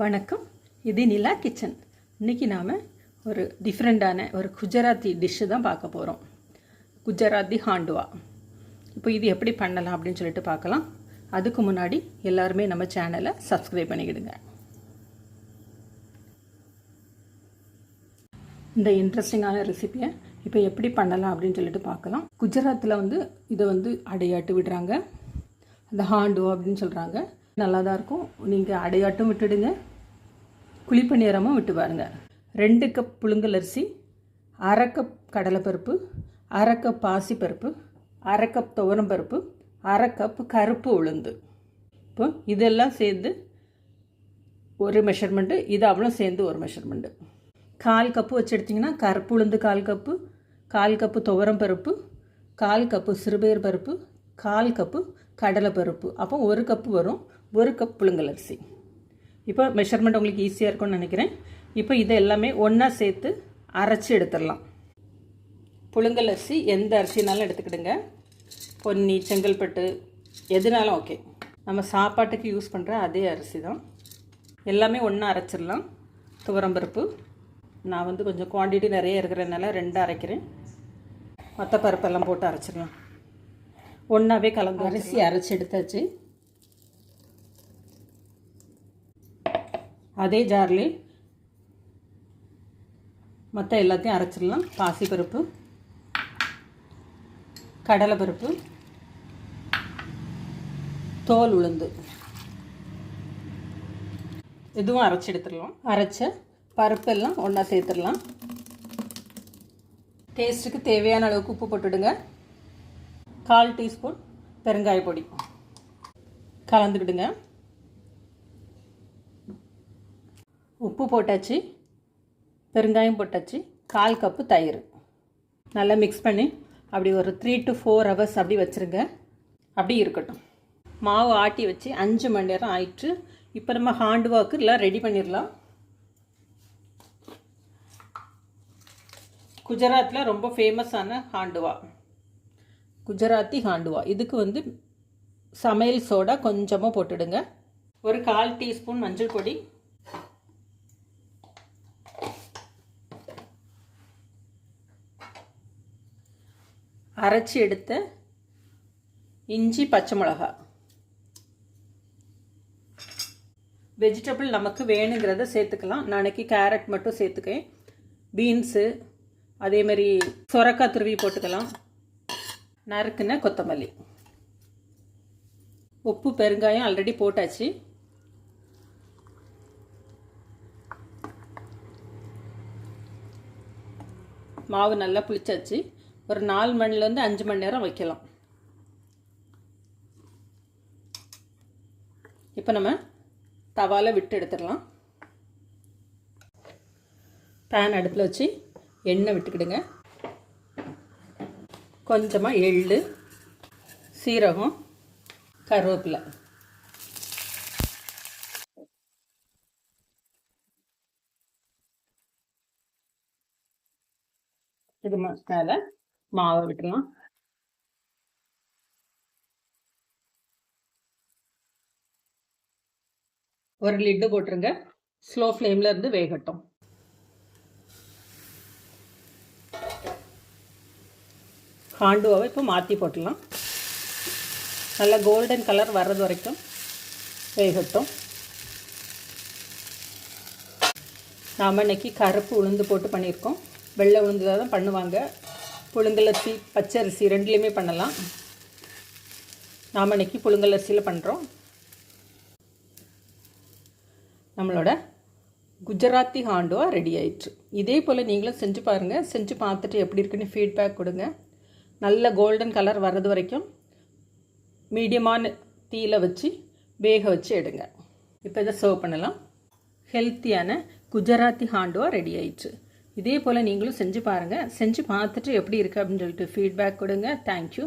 வணக்கம். இது நிலா கிச்சன். இன்றைக்கி நாம் ஒரு டிஃப்ரெண்ட்டான ஒரு குஜராத்தி டிஷ்ஷு தான் பார்க்க போகிறோம். குஜராத்தி ஹாண்டுவா. இப்போ இது எப்படி பண்ணலாம் அப்படின்னு சொல்லிட்டு பார்க்கலாம். அதுக்கு முன்னாடி எல்லாருமே நம்ம சேனலை சப்ஸ்கிரைப் பண்ணிக்கிடுங்க. இந்த இன்ட்ரெஸ்டிங்கான ரெசிபியை இப்போ எப்படி பண்ணலாம் அப்படின்னு சொல்லிட்டு பார்க்கலாம். குஜராத்தில் இதை அடையாட்டு விடுறாங்க. அந்த ஹாண்டுவா அப்படின்னு சொல்கிறாங்க. நல்லா தான் இருக்கும். நீங்கள் அடையாட்டும் விட்டுடுங்க, குழிப்பணியாரமும் விட்டு பாருங்கள். 2 கப் புழுங்கல் அரிசி, 1/2 கப் கடலைப்பருப்பு, 1/2 கப் பாசிப்பருப்பு, 1/2 கப் துவரம்பருப்பு, 1/2 கப் கருப்பு உளுந்து. இப்போ இதெல்லாம் சேர்ந்து ஒரு மெஷர்மெண்ட்டு, இது அவ்வளோ சேர்ந்து ஒரு மெஷர்மெண்ட்டு. 1/4 கப்பு வச்சு எடுத்திங்கன்னா கருப்பு உளுந்து 1/4 கப்பு, 1/4 கப்பு துவரம்பருப்பு, 1/4 கப்பு சிறுபயிறு பருப்பு, 1/4 கப்பு கடலைப்பருப்பு. அப்போ 1 கப்பு வரும். 1 கப் புழுங்கல் அரிசி. இப்போ மெஷர்மெண்ட் உங்களுக்கு ஈஸியாக இருக்கும்னு நினைக்கிறேன். இப்போ இதை எல்லாமே ஒன்றா சேர்த்து அரைச்சி எடுத்துடலாம். புழுங்கல் அரிசி எந்த அரிசினாலும் எடுத்துக்கிடுங்க. பொன்னி, செங்கல்பட்டு, எதுனாலும் ஓகே. நம்ம சாப்பாட்டுக்கு யூஸ் பண்ணுற அதே அரிசி தான். எல்லாமே ஒன்றா அரைச்சிடலாம். துவரம்பருப்பு நான் கொஞ்சம் குவான்டிட்டி நிறைய இருக்கிறதுனால 2 அரைக்கிறேன். மற்ற பருப்பெல்லாம் போட்டு அரைச்சிடலாம். ஒன்றாவே கலந்து அரிசி அரைச்சி எடுத்தாச்சு. அதே ஜார்லே மற்ற எல்லாத்தையும் அரைச்சிடலாம். பாசிப்பருப்பு, கடலைப்பருப்பு, தோல் உளுந்து இதுவும் அரைச்சி எடுத்துடலாம். அரைச்ச பருப்பெல்லாம் ஒன்றா சேர்த்துடலாம். டேஸ்ட்டுக்கு தேவையான அளவுக்கு உப்பு போட்டுடுங்க. 1/4 டீஸ்பூன் பெருங்காய பொடி கலந்துக்கிடுங்க. உப்பு போட்டாச்சு, பெருங்காயம் போட்டாச்சு. 1/4 கப்பு தயிர் நல்லா மிக்ஸ் பண்ணி அப்படி ஒரு 3 to 4 hours அப்படி வச்சுருங்க. அப்படி இருக்கட்டும். மாவு ஆட்டி வச்சு 5 மணி நேரம் ஆயிடுச்சு. இப்போ நம்ம ஹாண்டுவாக்கு எல்லாம் ரெடி பண்ணிடலாம். குஜராத்தில் ரொம்ப ஃபேமஸான ஹாண்டுவா, குஜராத்தி ஹாண்டுவா. இதுக்கு சமையல் சோடா கொஞ்சமாக போட்டுடுங்க. ஒரு 1/4 டீஸ்பூன் மஞ்சள் பொடி, அரைச்சி எடுத்த இஞ்சி, பச்சை மிளகா. வெஜிடபிள் நமக்கு வேணுங்கிறத சேர்த்துக்கலாம். நாளைக்கு கேரட் மட்டும் சேர்த்துக்கேன். பீன்ஸு, அதேமாதிரி சொரக்காய் துருவி போட்டுக்கலாம். நறுக்குன கொத்தமல்லி. உப்பு, பெருங்காயம் ஆல்ரெடி போட்டாச்சு. மாவு நல்லா புளிச்சாச்சு. ஒரு 4 மணிலேருந்து 5 மணி நேரம் வைக்கலாம். இப்போ நம்ம தவால விட்டு எடுத்துடலாம். பேன் அடுப்பில் வச்சு எண்ணெய் விட்டுக்கிடுங்க. கொஞ்சமாக எள்ளு, சீரகம், கருவேப்பிலை. இது மேலே மாவை விட்டுலாம். ஒரு லிட்டு போட்டுருங்க. ஸ்லோ ஃப்ளேமில் இருந்து வேகட்டும். ஹாண்டுவாவை இப்போ மாற்றி போட்டுடலாம். நல்லா கோல்டன் கலர் வர்றது வரைக்கும் வேகட்டும். நாம் இன்னைக்கு கருப்பு உளுந்து போட்டு பண்ணியிருக்கோம். வெள்ளை உளுந்து தான் பண்ணுவாங்க. புழுங்கல் அரிசி, பச்சை அரிசி ரெண்டுலேயுமே பண்ணலாம். நாம் இன்னைக்கு புழுங்கல் அரிசியில் பண்ணுறோம். நம்மளோட குஜராத்தி ஹாண்டுவா ரெடி ஆயிடுச்சு. இதே போல் நீங்களும் செஞ்சு பாருங்கள். செஞ்சு பார்த்துட்டு எப்படி இருக்குன்னு ஃபீட்பேக் கொடுங்க. நல்ல கோல்டன் கலர் வர்றது வரைக்கும் மீடியமான தீயில் வச்சு வேக வச்சு எடுங்க. இப்போ இதை சர்வ் பண்ணலாம். ஹெல்த்தியான குஜராத்தி ஹாண்டுவா ரெடி ஆயிடுச்சு. இதே போல் நீங்களும் செஞ்சு பாருங்கள். செஞ்சு பார்த்துட்டு எப்படி இருக்குது அப்படின்னு சொல்லிட்டு ஃபீட்பேக் கொடுங்க. தேங்க்யூ.